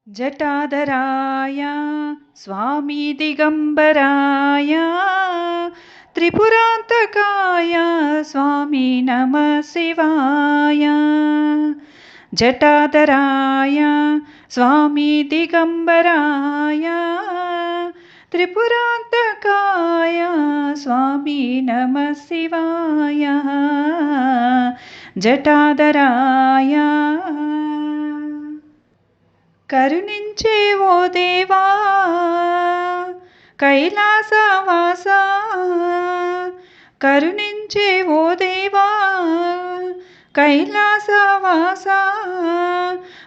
जटाधराय स्वामी दिगंबराय त्रिपुरांतकाय स्वामी नमः शिवाय। जटाधराय स्वामी दिगंबराय त्रिपुरांतकाय स्वामी नमः शिवाय। जटाधराय కరుణించే ఓ దేవా కైలాసవాస, కరుణించే ఓ దేవా కైలాసవాస,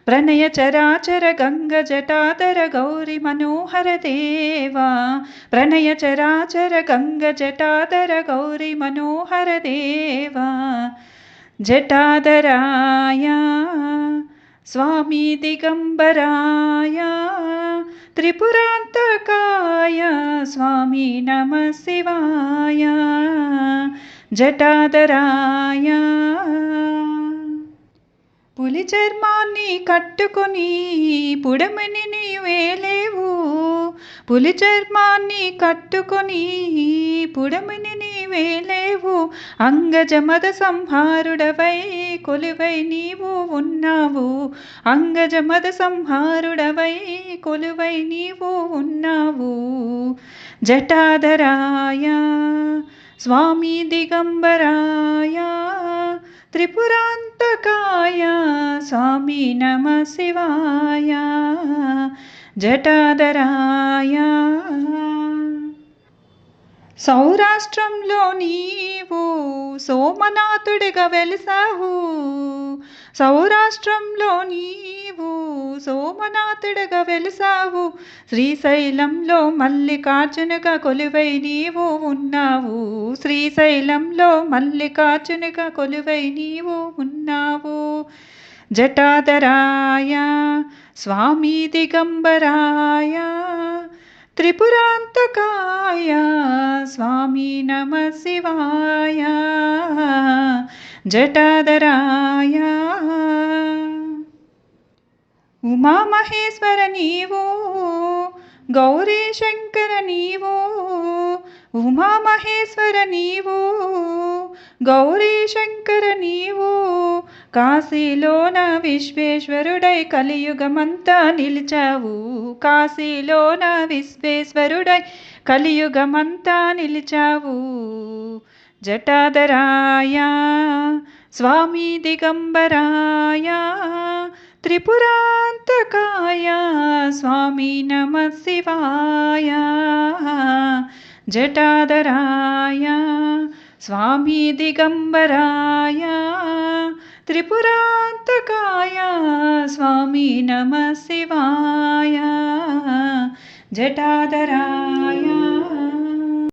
ప్రణయ చరాచర గంగ జటాధర గౌరి మనోహర దేవా, ప్రణయ చరాచర గంగ జటాధర గౌరి మనోహర దేవా। జటాధరాయ स्वामी दिगंबराय त्रिपुरांतकाय स्वामी नमः शिवाय। जटाधराय పులి చర్మాన్ని కట్టుకొని పుడమిని నీవేలేవు, పులి చర్మాన్ని కట్టుకొని పుడమిని నీవేలేవు, అంగజమద సంహారుడవై కొలువై నీవు ఉన్నావు, అంగజమద సంహారుడవై కొలువై నీవు ఉన్నావు। జటాధరాయ स्वामी दिगंबराय त्रिपुरांतकाय स्वामी नमः शिवाय। जटाधराय సౌరాష్ట్రంలో నీవు సోమనాథుడిగా వెలిసావు, సౌరాష్ట్రంలో నీవు సోమనాథుడిగా వెలిసావు, శ్రీశైలంలో మల్లికార్జునుగా కొలువై నీవు ఉన్నావు, శ్రీశైలంలో మల్లికార్జునుగా కొలువై నీవు ఉన్నావు। జటాధరాయ स्वामी दिगंबराय त्रिपुरांतकाय स्वामी नमः शिवाय। जटाधराय उमा महेश्वर नीवो गौरी शंकर नीवो, उमा महेश्वर नीवो गौरी शंकर नीवो, కాశీలోన విశ్వేశ్వరుడై కలియుగమంతా నిలిచావు, కాశీలోన విశ్వేశ్వరుడై కలియుగమంతా నిలిచావు। జటాధరాయ स्वामी दिगंबराय त्रिपुरांतकाय स्वामी नमः शिवाय। जटाधराय स्वामी दिगंबराय त्रिपुरांतकाय स्वामी नमः शिवाय। जटाधराय।